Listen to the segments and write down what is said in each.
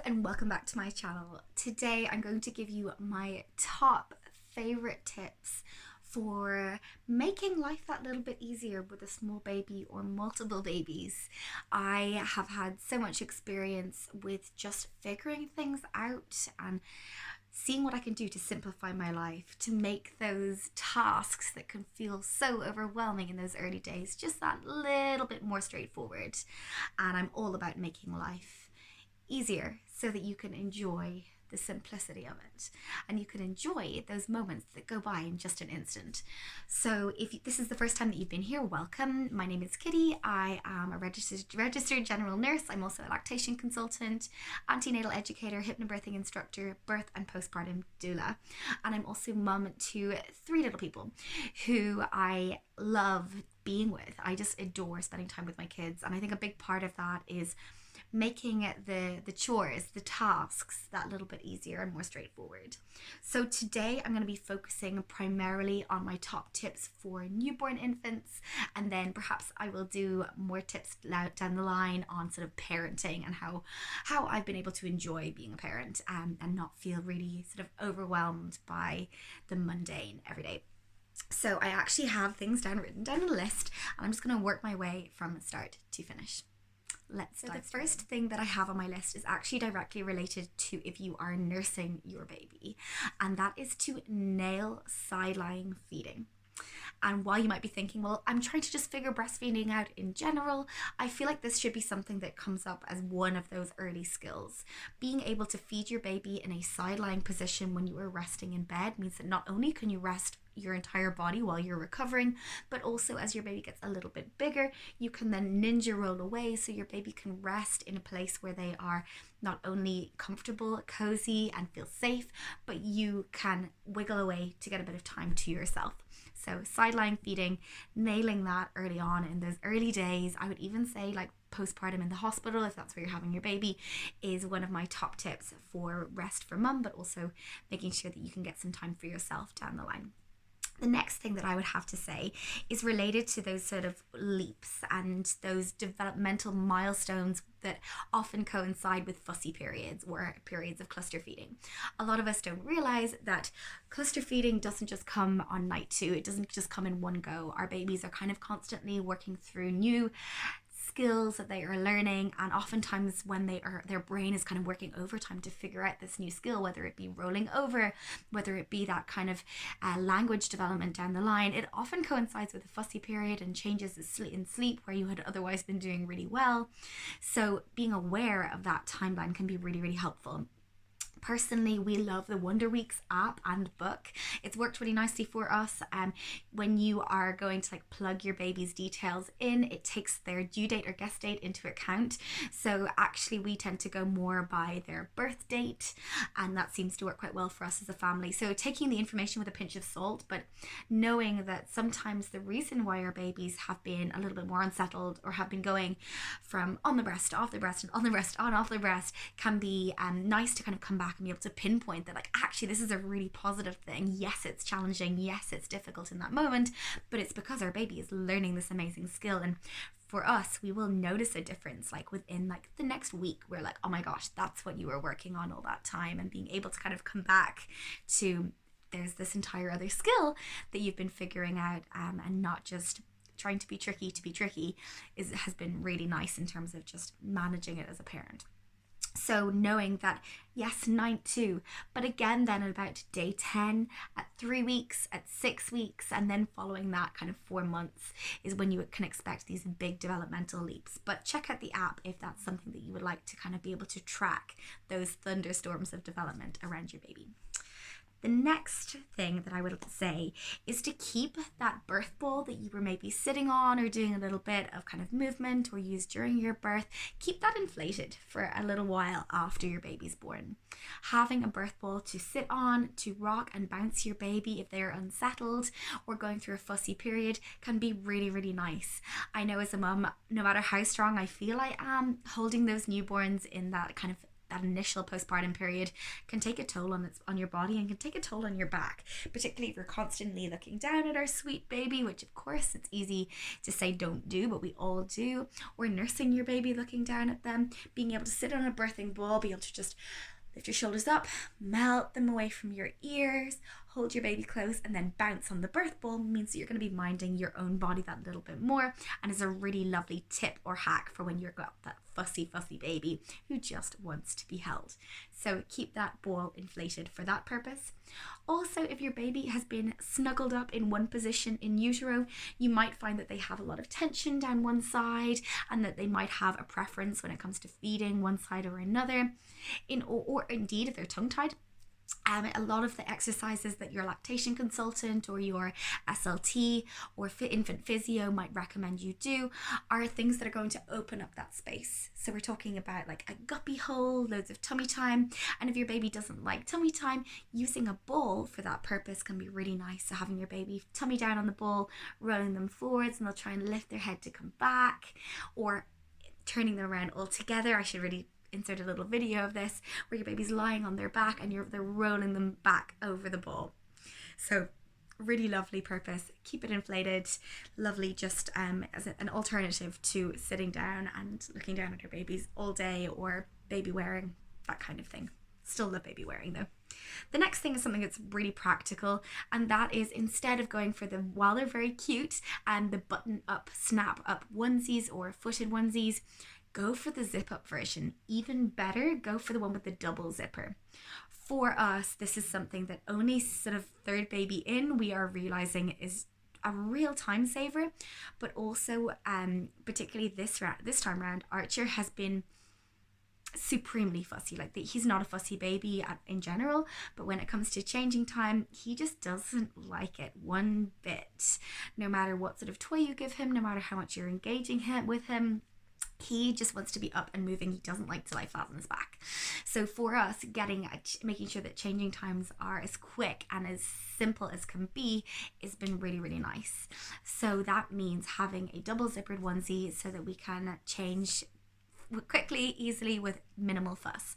and welcome back to my channel. Today I'm going to give you my top favorite tips for making life that little bit easier with a small baby or multiple babies. I have had so much experience with just figuring things out and seeing what I can do to simplify my life, to make those tasks that can feel so overwhelming in those early days just that little bit more straightforward. And I'm all about making life easier so that you can enjoy the simplicity of it and you can enjoy those moments that go by in just an instant. So if this is the first time that you've been here, welcome. My name is Kitty. I am a registered general nurse. I'm also a lactation consultant, antenatal educator, hypnobirthing instructor, birth and postpartum doula, and I'm also mum to 3 little people who I love being with. I just adore spending time with my kids, and I think a big part of that is making the chores, the tasks, that little bit easier and more straightforward. So today I'm going to be focusing primarily on my top tips for newborn infants, and then perhaps I will do more tips down the line on sort of parenting and how I've been able to enjoy being a parent and not feel really sort of overwhelmed by the mundane every day. So I actually have things written down on a list, and I'm just going to work my way from start to finish. Let's start. The first thing that I have on my list is actually directly related to if you are nursing your baby, and that is to nail sideline feeding. And while you might be thinking, well, I'm trying to just figure breastfeeding out in general, I feel like this should be something that comes up as one of those early skills. Being able to feed your baby in a sideline position when you are resting in bed means that not only can you rest your entire body while you're recovering, but also as your baby gets a little bit bigger, you can then ninja roll away so your baby can rest in a place where they are not only comfortable, cozy, and feel safe, but you can wiggle away to get a bit of time to yourself. So sideline feeding, nailing that early on in those early days, I would even say like postpartum in the hospital, if that's where you're having your baby, is one of my top tips for rest for mum, but also making sure that you can get some time for yourself down the line. The next thing that I would have to say is related to those sort of leaps and those developmental milestones that often coincide with fussy periods or periods of cluster feeding. A lot of us don't realize that cluster feeding doesn't just come on night 2. It doesn't just come in one go. Our babies are kind of constantly working through new skills that they are learning, and oftentimes when their brain is kind of working overtime to figure out this new skill, whether it be rolling over, whether it be that kind of language development down the line, it often coincides with a fussy period and changes in sleep where you had otherwise been doing really well. So being aware of that timeline can be really, really helpful. Personally, we love the Wonder Weeks app and book. It's worked really nicely for us. When you are going to plug your baby's details in, it takes their due date or guest date into account. So actually we tend to go more by their birth date, and that seems to work quite well for us as a family. So taking the information with a pinch of salt, but knowing that sometimes the reason why our babies have been a little bit more unsettled or have been going from on the breast to off the breast and on the breast on off the breast can be nice to kind of come back and be able to pinpoint that actually this is a really positive thing. Yes, it's challenging, yes, it's difficult in that moment, but it's because our baby is learning this amazing skill. And for us, we will notice a difference within the next week. We're like, oh my gosh, that's what you were working on all that time, and being able to kind of come back to there's this entire other skill that you've been figuring out, and not just trying to be tricky has been really nice in terms of just managing it as a parent. So knowing that, yes, night 2, but again then at about day 10, at 3 weeks, at 6 weeks, and then following that kind of 4 months is when you can expect these big developmental leaps. But check out the app if that's something that you would like to kind of be able to track those thunderstorms of development around your baby. The next thing that I would say is to keep that birth ball that you were maybe sitting on or doing a little bit of kind of movement or use during your birth, keep that inflated for a little while after your baby's born. Having a birth ball to sit on, to rock and bounce your baby if they're unsettled or going through a fussy period can be really, really nice. I know as a mum, no matter how strong I feel I am, holding those newborns in that kind of that initial postpartum period can take a toll on your body and can take a toll on your back, particularly if you're constantly looking down at our sweet baby, which of course it's easy to say don't do, but we all do, or nursing your baby looking down at them. Being able to sit on a birthing ball, be able to just lift your shoulders up, melt them away from your ears, hold your baby close, and then bounce on the birth ball means that you're going to be minding your own body that little bit more, and is a really lovely tip or hack for when you've got that fussy baby who just wants to be held. So keep that ball inflated for that purpose. Also, if your baby has been snuggled up in one position in utero, you might find that they have a lot of tension down one side, and that they might have a preference when it comes to feeding one side or another, or indeed if they're tongue-tied. A lot of the exercises that your lactation consultant or your SLT or infant physio might recommend you do are things that are going to open up that space. So we're talking about like a guppy hole, loads of tummy time, and if your baby doesn't like tummy time, using a ball for that purpose can be really nice. So having your baby tummy down on the ball, rolling them forwards, and they'll try and lift their head to come back, or turning them around altogether. I should really insert a little video of this where your baby's lying on their back and they're rolling them back over the ball. So really lovely purpose. Keep it inflated. Lovely, just as an alternative to sitting down and looking down at your babies all day, or baby wearing, that kind of thing. Still love baby wearing though. The next thing is something that's really practical, and that is, instead of going for the, while they're very cute, and the button up, snap up onesies or footed onesies, go for the zip up version. Even better, go for the one with the double zipper. For us, this is something that only sort of third baby in, we are realizing is a real time saver, but also particularly this time around, Archer has been supremely fussy. Like, he's not a fussy baby in general, but when it comes to changing time, he just doesn't like it one bit. No matter what sort of toy you give him, no matter how much you're engaging with him, he just wants to be up and moving. He doesn't like to lie flat on his back. So for us, making sure that changing times are as quick and as simple as can be has been really, really nice. So that means having a double zippered onesie so that we can change quickly, easily, with minimal fuss.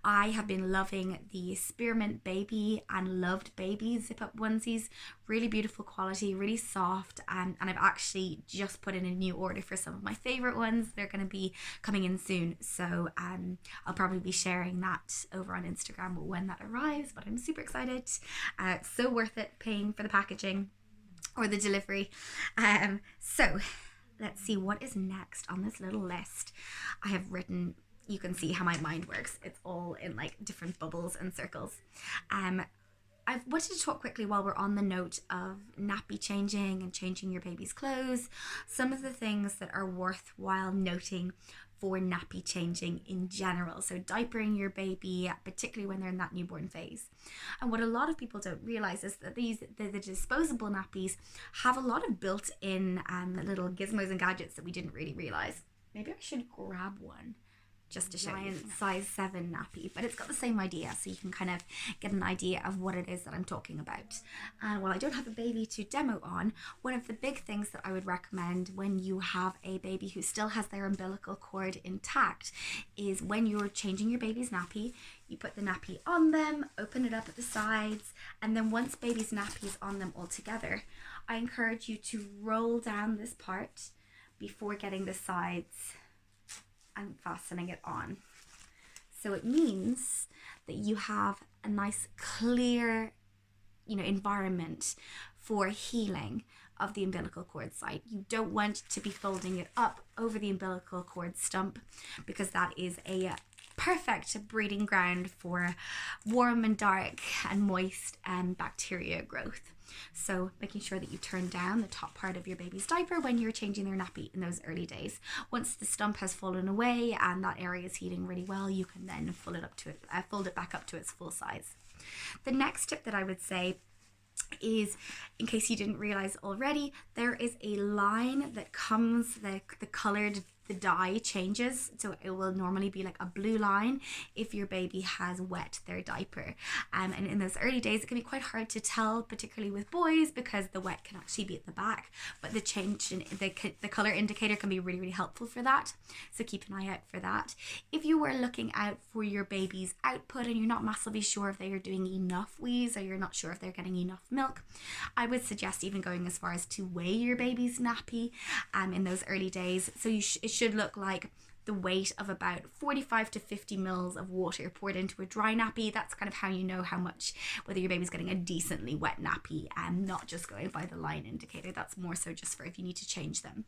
I have been loving the Spearmint Baby and Loved Baby zip up onesies. Really beautiful quality, really soft, and I've actually just put in a new order for some of my favorite ones. They're going to be coming in soon, so I'll probably be sharing that over on Instagram when that arrives, but I'm super excited. So worth it paying for the packaging or the delivery. So let's see what is next on this little list. I have written, you can see how my mind works. It's all in like different bubbles and circles. I wanted to talk quickly while we're on the note of nappy changing and changing your baby's clothes, some of the things that are worthwhile noting for nappy changing in general. So diapering your baby, particularly when they're in that newborn phase. And what a lot of people don't realize is that the disposable nappies have a lot of built-in little gizmos and gadgets that we didn't really realize. Maybe I should grab one just to show you. Size 7 nappy, but it's got the same idea, so you can kind of get an idea of what it is that I'm talking about. And while I don't have a baby to demo on, one of the big things that I would recommend when you have a baby who still has their umbilical cord intact is when you're changing your baby's nappy, you put the nappy on them, open it up at the sides, and then once baby's nappy is on them all together, I encourage you to roll down this part before getting the sides and fastening it on. So it means that you have a nice clear, environment for healing of the umbilical cord site. You don't want to be folding it up over the umbilical cord stump, because that is a perfect breeding ground for warm and dark and moist bacteria growth. So making sure that you turn down the top part of your baby's diaper when you're changing their nappy in those early days. Once the stump has fallen away and that area is healing really well, you can then fold it back up to its full size. The next tip that I would say is, in case you didn't realize already, there is a line that comes, the colored the dye changes, so it will normally be like a blue line if your baby has wet their diaper. And in those early days it can be quite hard to tell, particularly with boys, because the wet can actually be at the back, but the change in the color indicator can be really, really helpful for that, so keep an eye out for that. If you were looking out for your baby's output and you're not massively sure if they are doing enough wheeze, or you're not sure if they're getting enough milk, I would suggest even going as far as to weigh your baby's nappy in those early days. So it should look like the weight of about 45 to 50 mils of water poured into a dry nappy. That's kind of how you know how much, whether your baby's getting a decently wet nappy, and not just going by the line indicator. That's more so just for if you need to change them.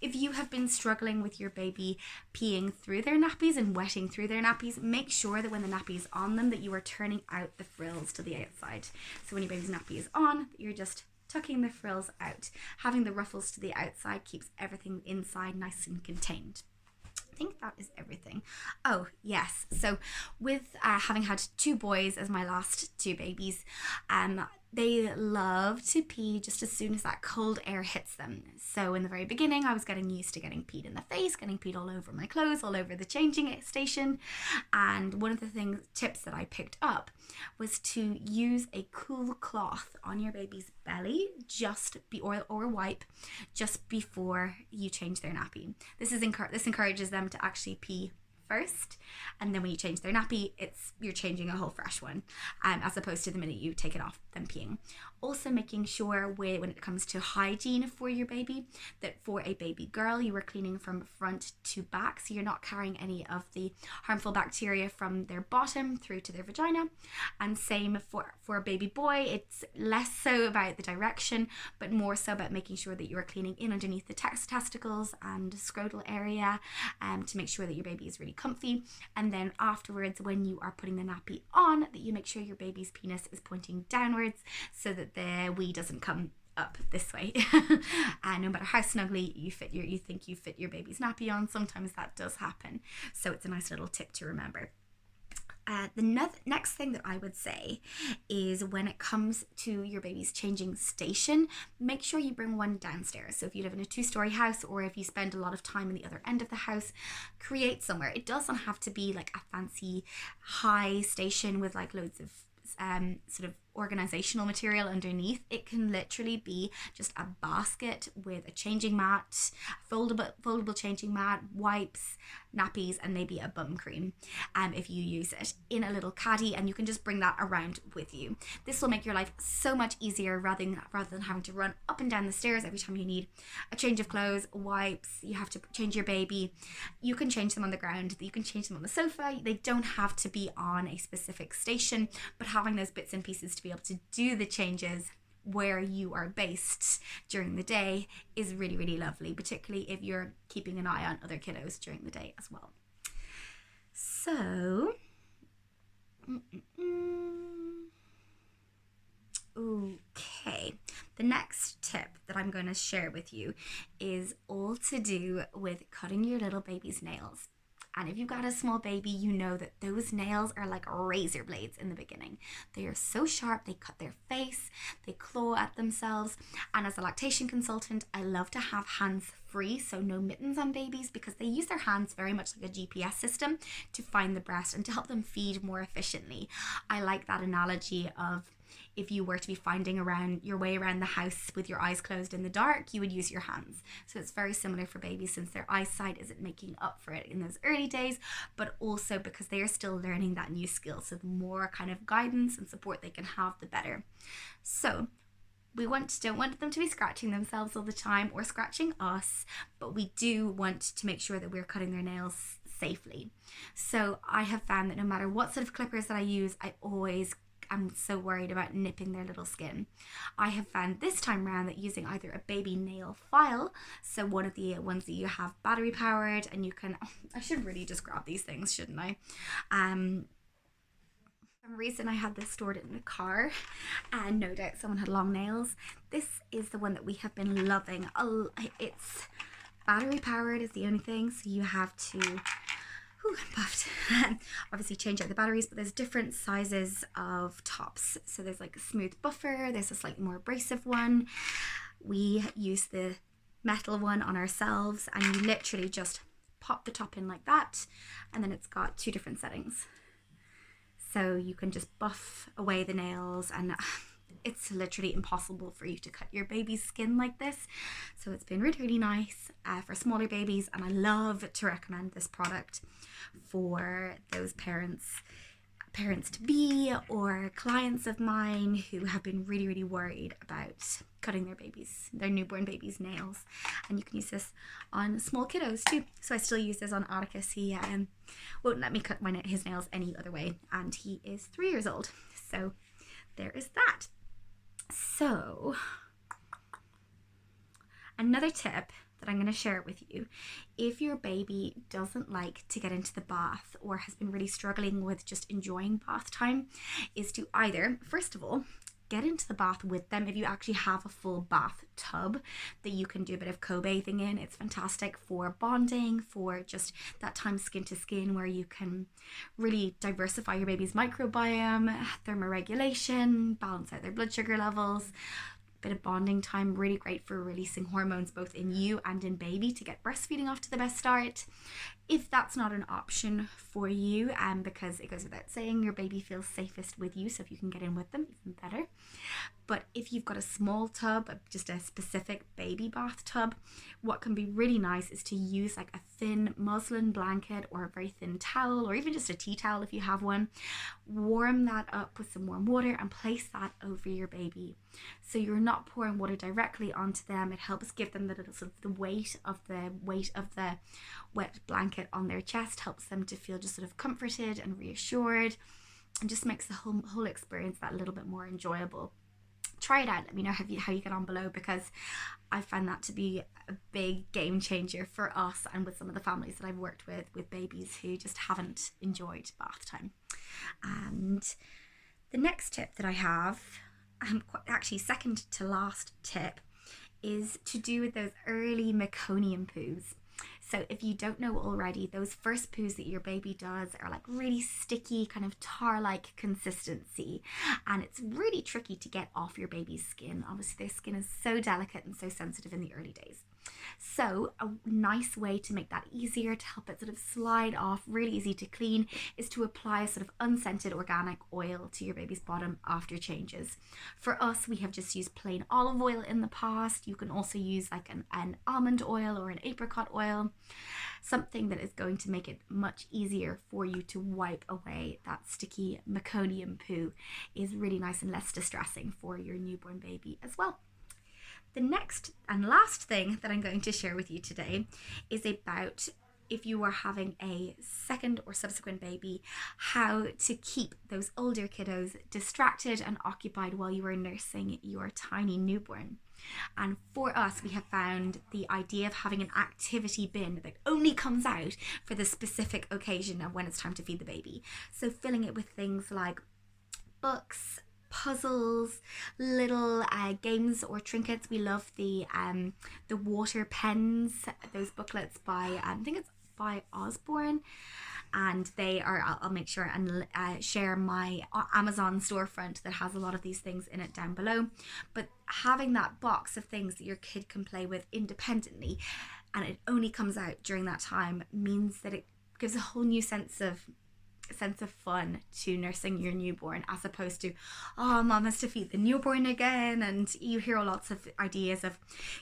If you have been struggling with your baby peeing through their nappies and wetting through their nappies, make sure that when the nappy is on them that you are turning out the frills to the outside. So when your baby's nappy is on, you're just tucking the frills out. Having the ruffles to the outside keeps everything inside nice and contained. I think that is everything. Oh yes, so with having had 2 boys as my last 2 babies, they love to pee just as soon as that cold air hits them. So in the very beginning, I was getting used to getting peed in the face, getting peed all over my clothes, all over the changing station. And one of the tips that I picked up was to use a cool cloth on your baby's belly, or wipe just before you change their nappy. This encourages them to actually pee first, and then when you change their nappy, you're changing a whole fresh one, as opposed to the minute you take it off, them peeing. Also making sure when it comes to hygiene for your baby, that for a baby girl you are cleaning from front to back, so you're not carrying any of the harmful bacteria from their bottom through to their vagina. And same for a baby boy, it's less so about the direction, but more so about making sure that you are cleaning in underneath the testicles and scrotal area, to make sure that your baby is really comfy. And then afterwards, when you are putting the nappy on, that you make sure your baby's penis is pointing downwards, so that the wee doesn't come up this way. And no matter how snugly you think you fit your baby's nappy on, sometimes that does happen. So it's a nice little tip to remember. The next thing that I would say is, when it comes to your baby's changing station, make sure you bring one downstairs. So if you live in a 2-story house, or if you spend a lot of time in the other end of the house, create somewhere. It doesn't have to be like a fancy high station with like loads of sort of organizational material underneath. It can literally be just a basket with a changing mat, foldable changing mat, wipes, nappies, and maybe a bum cream, if you use it, in a little caddy, and you can just bring that around with you. This will make your life so much easier, rather than having to run up and down the stairs every time you need a change of clothes, wipes, you have to change your baby. You can change them on the ground, you can change them on the sofa. They don't have to be on a specific station, but having those bits and pieces to be able to do the changes where you are based during the day is really, really lovely, particularly if you're keeping an eye on other kiddos during the day as well. So, okay, the next tip that I'm going to share with you is all to do with cutting your little baby's nails. And if you've got a small baby, you know that those nails are like razor blades in the beginning. They are so sharp, they cut their face, they claw at themselves. And as a lactation consultant, I love to have hands free, so no mittens on babies, because they use their hands very much like a GPS system to find the breast and to help them feed more efficiently. I like that analogy of, if you were to be finding your way around the house with your eyes closed in the dark, you would use your hands. So it's very similar for babies, since their eyesight isn't making up for it in those early days, but also because they are still learning that new skill. So the more kind of guidance and support they can have, the better. So we don't want them to be scratching themselves all the time or scratching us, but we do want to make sure that we're cutting their nails safely. So I have found that no matter what sort of clippers that I use, I'm so worried about nipping their little skin. I have found this time around that using either a baby nail file, so one of the ones that you have battery powered, and you can, I should really just grab these things, shouldn't I? For some reason I had this stored in the car, and no doubt someone had long nails. This is the one that we have been loving. It's battery powered is the only thing, so you have to obviously change out the batteries, but there's different sizes of tops. So there's like a smooth buffer, there's a slightly more abrasive one. We use the metal one on ourselves, and you literally just pop the top in like that, and then it's got 2 different settings. So you can just buff away the nails, and it's literally impossible for you to cut your baby's skin like this. So it's been really, really nice for smaller babies, and I love to recommend this product for those parents to be or clients of mine who have been really, really worried about cutting their newborn babies' nails. And you can use this on small kiddos too. So I still use this on Atticus. He won't let me cut his nails any other way, and he is 3 years old. So there is that. So another tip that I'm going to share with you, if your baby doesn't like to get into the bath or has been really struggling with just enjoying bath time, is to either, first of all, get into the bath with them. If you actually have a full bath tub that you can do a bit of co-bathing in, it's fantastic for bonding, for just that time skin to skin where you can really diversify your baby's microbiome, thermoregulation, balance out their blood sugar levels. Bit of bonding time, really great for releasing hormones both in you and in baby to get breastfeeding off to the best start. If that's not an option for you, because it goes without saying, your baby feels safest with you, so if you can get in with them, even better. But if you've got a small tub, just a specific baby bathtub, what can be really nice is to use like a thin muslin blanket or a very thin towel, or even just a tea towel if you have one. Warm that up with some warm water and place that over your baby. So you're not pouring water directly onto them. It helps give them the little sort of the weight of the wet blanket on their chest, helps them to feel just sort of comforted and reassured, and just makes the whole experience that little bit more enjoyable. Try it out. Let me know how you get on below, because I find that to be a big game changer for us and with some of the families that I've worked with babies who just haven't enjoyed bath time. And the next tip that I have, actually second to last tip, is to do with those early meconium poos. So if you don't know already, those first poos that your baby does are like really sticky, kind of tar-like consistency, and it's really tricky to get off your baby's skin. Obviously their skin is so delicate and so sensitive in the early days. So a nice way to make that easier, to help it sort of slide off, really easy to clean, is to apply a sort of unscented organic oil to your baby's bottom after changes. For us, we have just used plain olive oil in the past. You can also use like an almond oil or an apricot oil, something that is going to make it much easier for you to wipe away that sticky meconium poo. Is really nice and less distressing for your newborn baby as well. The next and last thing that I'm going to share with you today is about, if you are having a second or subsequent baby, how to keep those older kiddos distracted and occupied while you are nursing your tiny newborn. And for us, we have found the idea of having an activity bin that only comes out for the specific occasion of when it's time to feed the baby. So filling it with things like books, puzzles, little games or trinkets. We love the water pens, those booklets by I think it's by Osborne, and they are, I'll make sure and share my Amazon storefront that has a lot of these things in it down below. But having that box of things that your kid can play with independently, and it only comes out during that time, means that it gives a whole new sense of fun to nursing your newborn, as opposed to, oh, mom has to feed the newborn again. And you hear lots of ideas of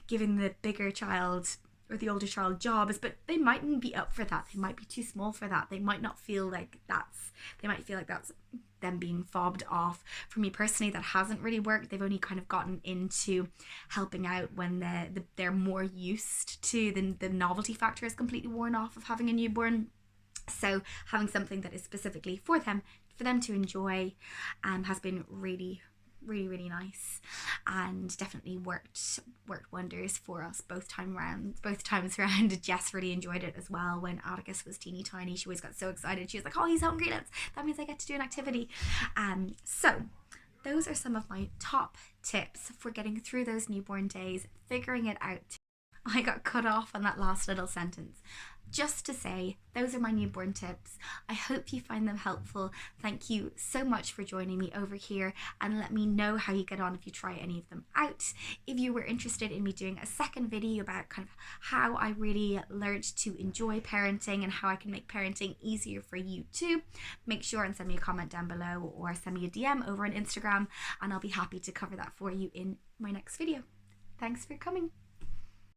giving the bigger child or the older child jobs, but they mightn't be up for that. They might be too small for that. They might not feel like they might feel like that's them being fobbed off. For me personally, that hasn't really worked. They've only kind of gotten into helping out when they're more used to the novelty factor is completely worn off of having a newborn. So having something that is specifically for them to enjoy has been really, really, really nice, and definitely worked wonders for us both times around. Jess really enjoyed it as well. When Atticus was teeny tiny, she always got so excited. She was like, oh, he's hungry, that means I get to do an activity. So those are some of my top tips for getting through those newborn days, figuring it out. I got cut off on that last little sentence. Just to say, those are my newborn tips. I hope you find them helpful. Thank you so much for joining me over here, and let me know how you get on if you try any of them out. If you were interested in me doing a second video about kind of how I really learned to enjoy parenting and how I can make parenting easier for you too, make sure and send me a comment down below or send me a DM over on Instagram, and I'll be happy to cover that for you in my next video. Thanks for coming.